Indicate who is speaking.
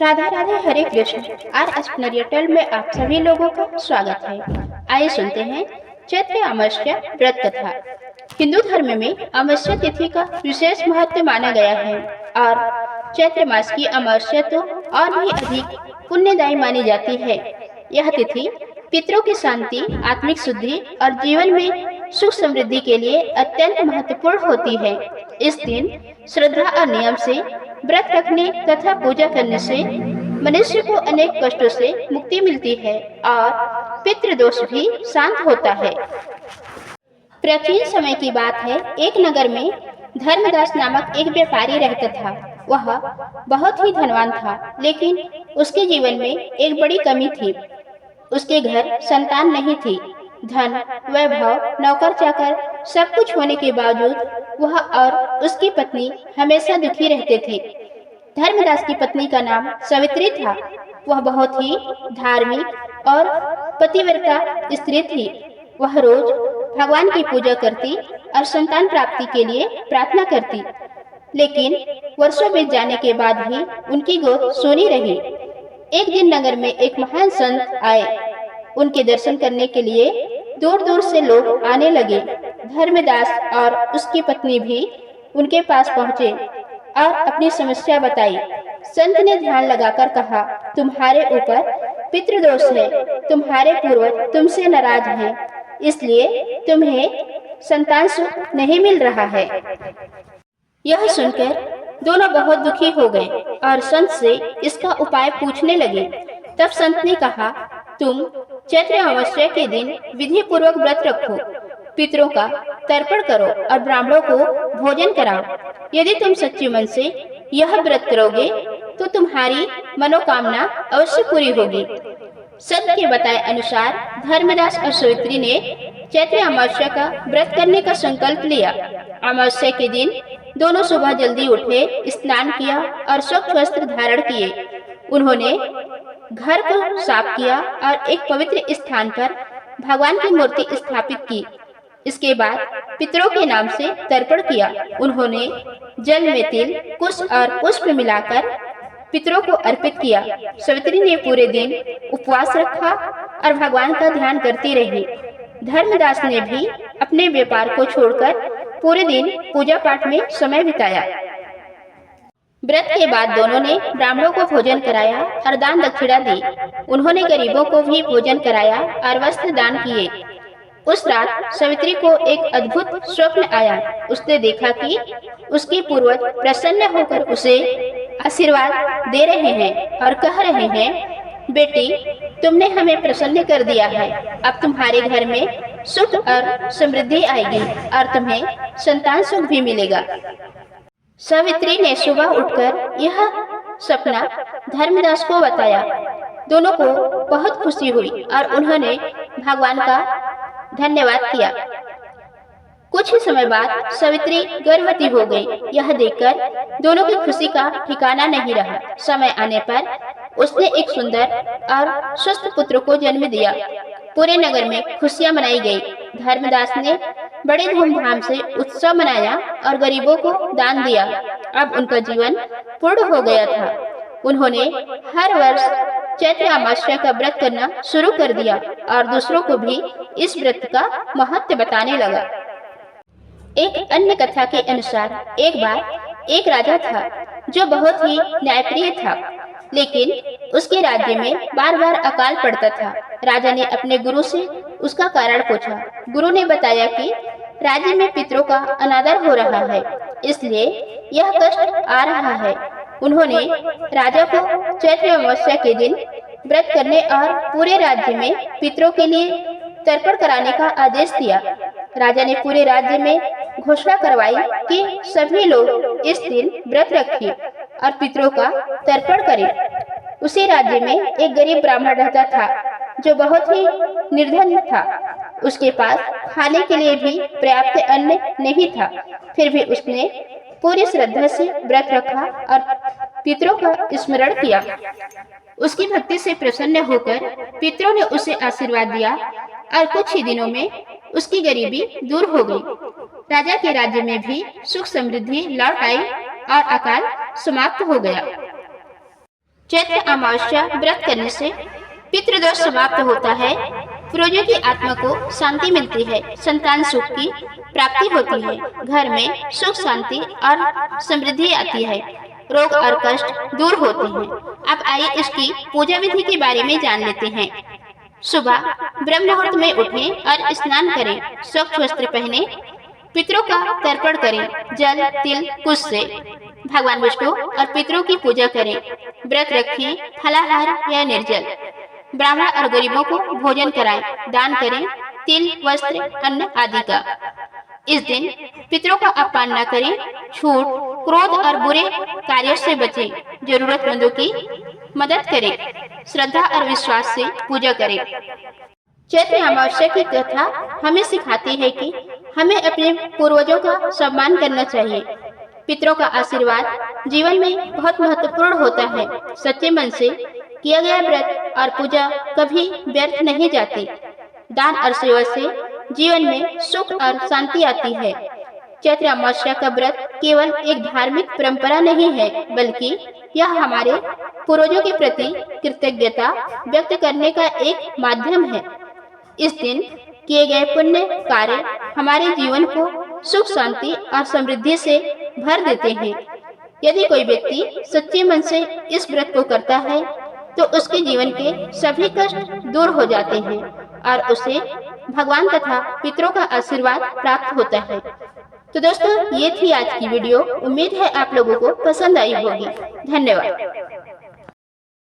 Speaker 1: Radhe Radhe Hare Krishna. R spiritual में आप सभी लोगों का स्वागत है। आइए सुनते हैं चैत्र अमावस्या व्रत कथा। हिंदू धर्म में अमावस्या तिथि का विशेष महत्व माना गया है और चैत्र मास की अमावस्या तो और भी अधिक पुण्यदायी मानी जाती है। यह तिथि पितरों की शांति, आत्मिक शुद्धि और जीवन में सुख समृद्धि के लिए अत्यंत महत्वपूर्ण होती है। इस दिन श्रद्धा और नियम से व्रत रखने तथा पूजा करने से मनुष्य को अनेक कष्टों से मुक्ति मिलती है और पितृदोष भी शांत होता है। प्राचीन समय की बात है, एक नगर में धर्मदास नामक एक व्यापारी रहता था। वह बहुत ही धनवान था, लेकिन उसके जीवन में एक बड़ी कमी थी। उसके घर संतान नहीं थी। धन, वैभव, नौकर चाकर सब कुछ होने के बावजूद वह और उसकी पत्नी हमेशा दुखी रहते थे। धर्मदास की पत्नी का नाम सावित्री था। वह बहुत ही धार्मिक और पतिव्रता स्त्री थी। वह रोज भगवान की पूजा करती और संतान प्राप्ति के लिए प्रार्थना करती, लेकिन वर्षों बीत जाने के बाद भी उनकी गोद सोनी रही। एक दिन नगर में एक महान संत आए। उनके दर्शन करने के लिए दूर दूर से लोग आने लगे। धर्मदास और उसकी पत्नी भी उनके पास पहुंचे और अपनी समस्या बताई। संत ने ध्यान लगाकर कहा, तुम्हारे ऊपर पितृदोष है, तुम्हारे पूर्वज तुमसे नाराज हैं, इसलिए तुम्हें संतान सुख नहीं मिल रहा है। यह सुनकर दोनों बहुत दुखी हो गए और संत से इसका उपाय पूछने लगे। तब संत ने कहा, तुम चैत्र अमावस्या के दिन विधि पूर्वक व्रत रखो, पितरों का तर्पण करो और ब्राह्मणों को भोजन कराओ। यदि तुम सच्चे मन से यह व्रत करोगे तो तुम्हारी मनोकामना अवश्य पूरी होगी। संत के बताए अनुसार धर्मदास और सावित्री ने चैत्र अमावस्या का व्रत करने का संकल्प लिया। अमावस्या के दिन दोनों सुबह जल्दी उठे, स्नान किया और स्वच्छ वस्त्र धारण किए। उन्होंने घर को साफ किया और एक पवित्र स्थान पर भगवान की मूर्ति स्थापित की। इसके बाद पितरों के नाम से तर्पण किया। उन्होंने जल में तिल, कुश और पुष्प मिलाकर पितरों को अर्पित किया। सावित्री ने पूरे दिन उपवास रखा और भगवान का ध्यान करती रही। धर्मदास ने भी अपने व्यापार को छोड़कर पूरे दिन पूजा पाठ में समय बिताया। व्रत के बाद दोनों ने ब्राह्मणों को भोजन कराया और दान दक्षिणा दी। उन्होंने गरीबों को भी भोजन कराया और वस्त्र दान किए। उस रात सावित्री को एक अद्भुत स्वप्न आया। उसने देखा कि उसके पूर्वज प्रसन्न होकर उसे आशीर्वाद दे रहे हैं और कह रहे हैं, बेटी, तुमने हमें प्रसन्न कर दिया है। अब तुम्हारे घर में सुख और समृद्धि आएगी और तुम्हें संतान सुख भी मिलेगा। सावित्री ने सुबह उठकर यह सपना धर्मदास को बताया। दोनों को बहुत खुशी हुई और उन्होंने भगवान का धन्यवाद किया। कुछ ही समय बाद सावित्री गर्भवती हो गई। यह देखकर दोनों की खुशी का ठिकाना नहीं रहा। समय आने पर उसने एक सुंदर और स्वस्थ पुत्र को जन्म दिया। पूरे नगर में खुशियां मनाई गई। धर्मदास ने बड़े धूमधाम से उत्सव मनाया और गरीबों को दान दिया। अब उनका जीवन पूर्ण हो गया था। उन्होंने हर वर्ष चैत्र अमावस्या का व्रत करना शुरू कर दिया और दूसरों को भी इस व्रत का महत्व बताने लगा। एक अन्य कथा के अनुसार एक बार एक राजा था जो बहुत ही न्यायप्रिय था, लेकिन उसके राज्य में बार बार अकाल पड़ता था। राजा ने अपने गुरु से उसका कारण पूछा। गुरु ने बताया कि राज्य में पितरों का अनादर हो रहा है, इसलिए यह कष्ट आ रहा है। उन्होंने राजा को चैत्र अमावस्या के दिन व्रत करने और पूरे राज्य में पितरों के लिए तर्पण कराने का आदेश दिया। राजा ने पूरे राज्य में घोषणा करवाई कि सभी लोग इस दिन व्रत रखें और पितरों का तर्पण करें। उसी राज्य में एक गरीब ब्राह्मण रहता था जो बहुत ही निर्धन था। उसके पास खाने के लिए भी पर्याप्त अन्न नहीं था। फिर भी उसने पूरी श्रद्धा से व्रत रखा और पितरों का स्मरण किया। उसकी भक्ति से प्रसन्न होकर पितरों ने उसे आशीर्वाद दिया और कुछ ही दिनों में उसकी गरीबी दूर हो गई। राजा के राज्य में भी सुख समृद्धि लौट आई और अकाल समाप्त हो गया। चैत्र अमावस्या व्रत करने से पितृदोष समाप्त होता है, पूर्वजों की आत्मा को शांति मिलती है, संतान सुख की प्राप्ति होती है, घर में सुख शांति और समृद्धि आती है, रोग और कष्ट दूर होते हैं। अब आइए इसकी पूजा विधि के बारे में जान लेते हैं। सुबह ब्रह्म मुहूर्त में उठें और स्नान करें, स्वच्छ वस्त्र पहने, पितरों का तर्पण करें, जल तिल कुश से भगवान विष्णु और पितरों की पूजा करें, व्रत रखें, फलाहार या निर्जल, ब्राह्मण और गरीबों को भोजन कराएं, दान करें, तिल वस्त्र अन्न आदि का। इस दिन पितरों का अपमान न करें, झूठ क्रोध और बुरे कार्यों से बचें, जरूरतमंदों की मदद करें, श्रद्धा और विश्वास से पूजा करें। चैत्र अमावस्या की कथा हमें सिखाती है कि हमें अपने पूर्वजों का सम्मान करना चाहिए। पितरों का आशीर्वाद जीवन में बहुत महत्वपूर्ण होता है। सच्चे मन से किया गया व्रत और पूजा कभी व्यर्थ नहीं जाती। दान और सेवा से जीवन में सुख और शांति आती है। चैत्र अमावस्या का व्रत केवल एक धार्मिक परंपरा नहीं है, बल्कि यह हमारे पूर्वजों के प्रति कृतज्ञता व्यक्त करने का एक माध्यम है। इस दिन किए गए पुण्य कार्य हमारे जीवन को सुख शांति और समृद्धि से भर देते हैं। यदि कोई व्यक्ति सच्चे मन से इस व्रत को करता है तो उसके जीवन के सभी कष्ट दूर हो जाते हैं और उसे भगवान तथा पितरों का आशीर्वाद प्राप्त होता है। तो दोस्तों, ये थी आज की वीडियो। उम्मीद है आप लोगों को पसंद आई होगी। धन्यवाद।